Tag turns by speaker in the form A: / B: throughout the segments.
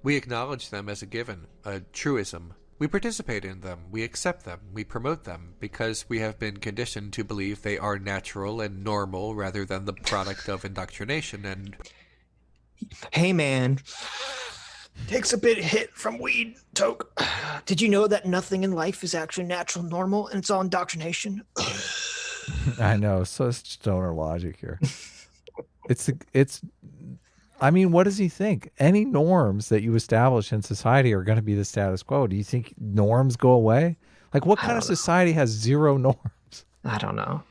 A: We acknowledge them as a given, a truism. We participate in them, we accept them, we promote them, because we have been conditioned to believe they are natural and normal rather than the product of indoctrination and
B: Hey man, takes a bit hit from weed, Toke. Did you know that nothing in life is actually natural, normal, and it's all indoctrination?
C: I know. So it's stoner logic here. It's. I mean, what does he think? Any norms that you establish in society are going to be the status quo. Do you think norms go away? Like, what
B: I
C: kind of
B: don't know.
C: society has zero norms?
B: I don't know.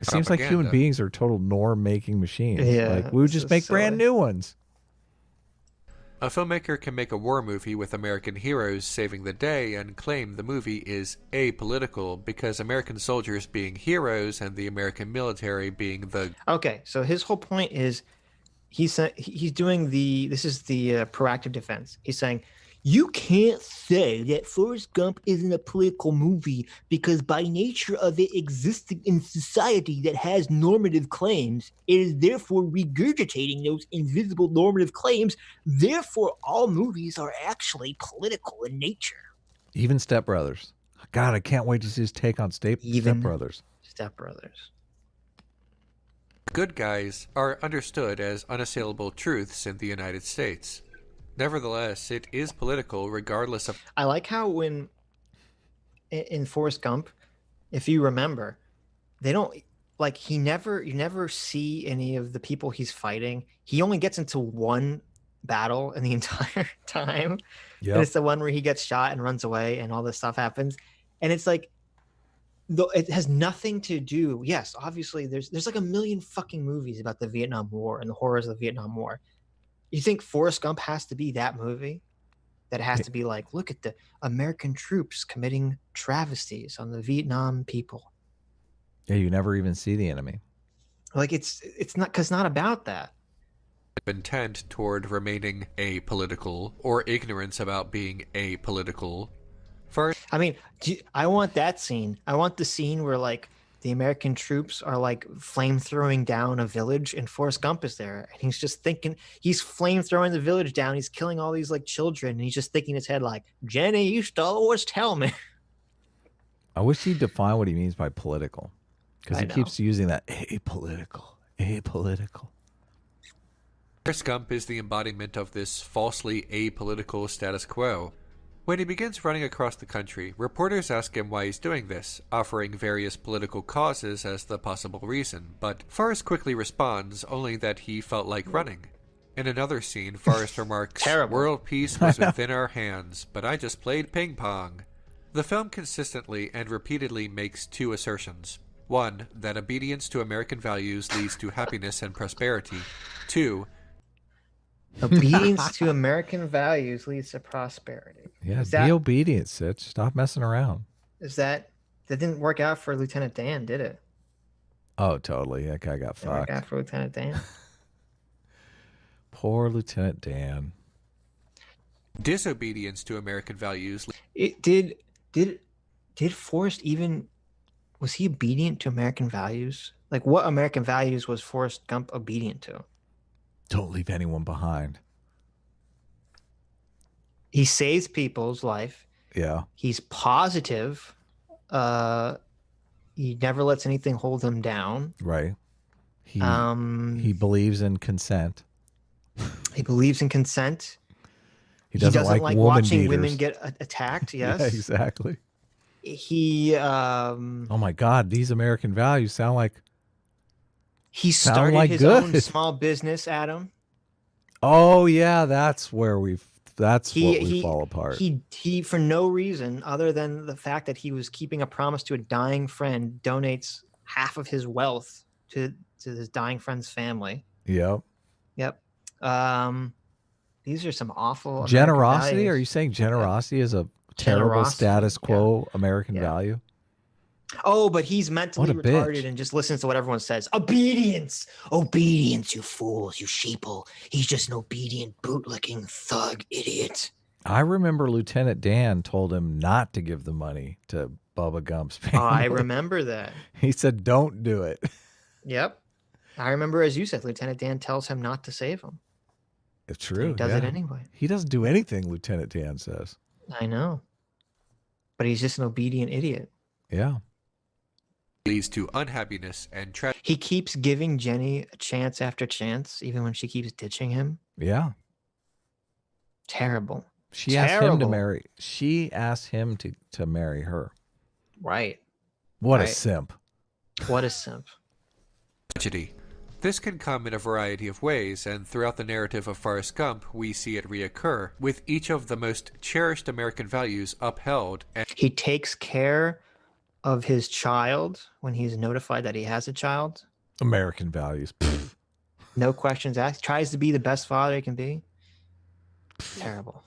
C: It seems like human
A: propaganda.
C: beings are total norm making machines. Like,
B: Yeah,
C: we would
B: this
C: just
B: is
C: make brand
B: silly.
C: new ones.
A: A filmmaker can make a war movie with American heroes saving the day and claim the movie is apolitical because American soldiers being heroes and the American military being the
B: Okay, so his whole point is he's doing this is the proactive defense. He's saying you can't say that Forrest Gump isn't a political movie because by nature of it existing in society that has normative claims, it is therefore regurgitating those invisible normative claims. Therefore, all movies are actually political in nature.
C: Even Step Brothers. God, I can't wait to see his take on Step
B: Even
C: Brothers.
B: Step Brothers.
A: good guys are understood as unassailable truths in the United States. Nevertheless, it is political regardless of
B: I like how when in Forrest Gump, if you remember, they don't like you never see any of the people he's fighting. He only gets into one battle in the entire time. And
C: Yep.
B: it's the one where he gets shot and runs away and all this stuff happens. And it's like though it has nothing to do. Yes, obviously there's like a million fucking movies about the Vietnam War and the horrors of the Vietnam War. You think Forrest Gump has to be that movie? That has to be like, look at the American troops committing travesties on the Vietnam people.
C: Yeah, you never even see the enemy.
B: Like it's not because not about that.
A: intent toward remaining apolitical or ignorance about being apolitical. First,
B: I mean, I want that scene. I want the scene where like the American troops are like flame throwing down a village, and Forrest Gump is there, and he's just thinking he's flame throwing the village down. He's killing all these like children, and he's just thinking in his head like, Jenny used to always tell me.
C: I wish he'd define what he means by political, because
B: I
C: he
B: know.
C: keeps using that apolitical, apolitical.
A: Forrest Gump is the embodiment of this falsely apolitical status quo. When he begins running across the country, reporters ask him why he's doing this, offering various political causes as the possible reason, but Forrest quickly responds only that he felt like running. In another scene, Forrest remarks,
B: Terrible.
A: "World peace was within our hands, but I just played ping pong." The film consistently and repeatedly makes two assertions. One, that obedience to American values leads to happiness and prosperity. Two,
B: Obedience to American values leads to prosperity.
C: Yeah,
B: Is
C: be
B: that
C: obedient, Sitch. Stop messing around.
B: is that didn't work out for Lieutenant Dan, did it?
C: Oh, totally. That guy got
B: Didn't work
C: fucked.
B: out for Lieutenant Dan.
C: Poor Lieutenant Dan.
A: disobedience to American values.
B: It did did Forrest even was he obedient to American values? Like what American values was Forrest Gump obedient to?
C: Don't leave anyone behind.
B: He saves people's life.
C: Yeah,
B: He's positive. Uh he never lets anything hold him down.
C: right. He
B: Um
C: he believes in consent.
B: he believes in consent.
C: He
B: He
C: doesn't
B: doesn't
C: like
B: like
C: woman
B: watching
C: beaters.
B: women get attacked,
C: Yeah,
B: yes.
C: exactly.
B: He
C: Oh my God, these American values sound like
B: he
C: Sound
B: started
C: like
B: his
C: good.
B: own small business, Adam.
C: oh yeah, that's where that's
B: He
C: what we
B: he
C: fall apart.
B: he for no reason other than the fact that he was keeping a promise to a dying friend donates half of his wealth to his dying friend's family.
C: Yep.
B: Yep. These are some awful American
C: Generosity? Are
B: values.
C: you saying generosity is a terrible
B: Generosity,
C: status
B: yeah.
C: quo American
B: Yeah.
C: value?
B: Oh, but he's mentally
C: What a bitch.
B: retarded and just listens to what everyone says. Obedience, obedience, you fools, you sheeple. He's just an obedient, bootlicking thug idiot.
C: I remember Lieutenant Dan told him not to give the money to Bubba Gump's family.
B: I remember that.
C: He said, "Don't do it."
B: Yep. I remember, as you said, Lieutenant Dan tells him not to save him.
C: It's
B: And
C: true.
B: he does
C: yeah.
B: it anyway.
C: He doesn't do anything Lieutenant Dan says.
B: I know. But he's just an obedient idiot.
C: Yeah.
A: leads to unhappiness and tragedy.
B: He keeps giving Jenny a chance after chance, even when she keeps ditching him.
C: Yeah.
B: Terrible.
C: She asked him to
B: Terrible.
C: marry. She asked him to marry her.
B: Right.
C: What a
B: Right.
C: simp.
B: What a simp.
A: This can come in a variety of ways, and throughout the narrative of Forrest Gump, we see it reoccur, with each of the most cherished American values upheld and
B: He takes care of his child when he's notified that he has a child.
C: American values. Pfft.
B: No questions asked. Tries to be the best father he can be. Terrible.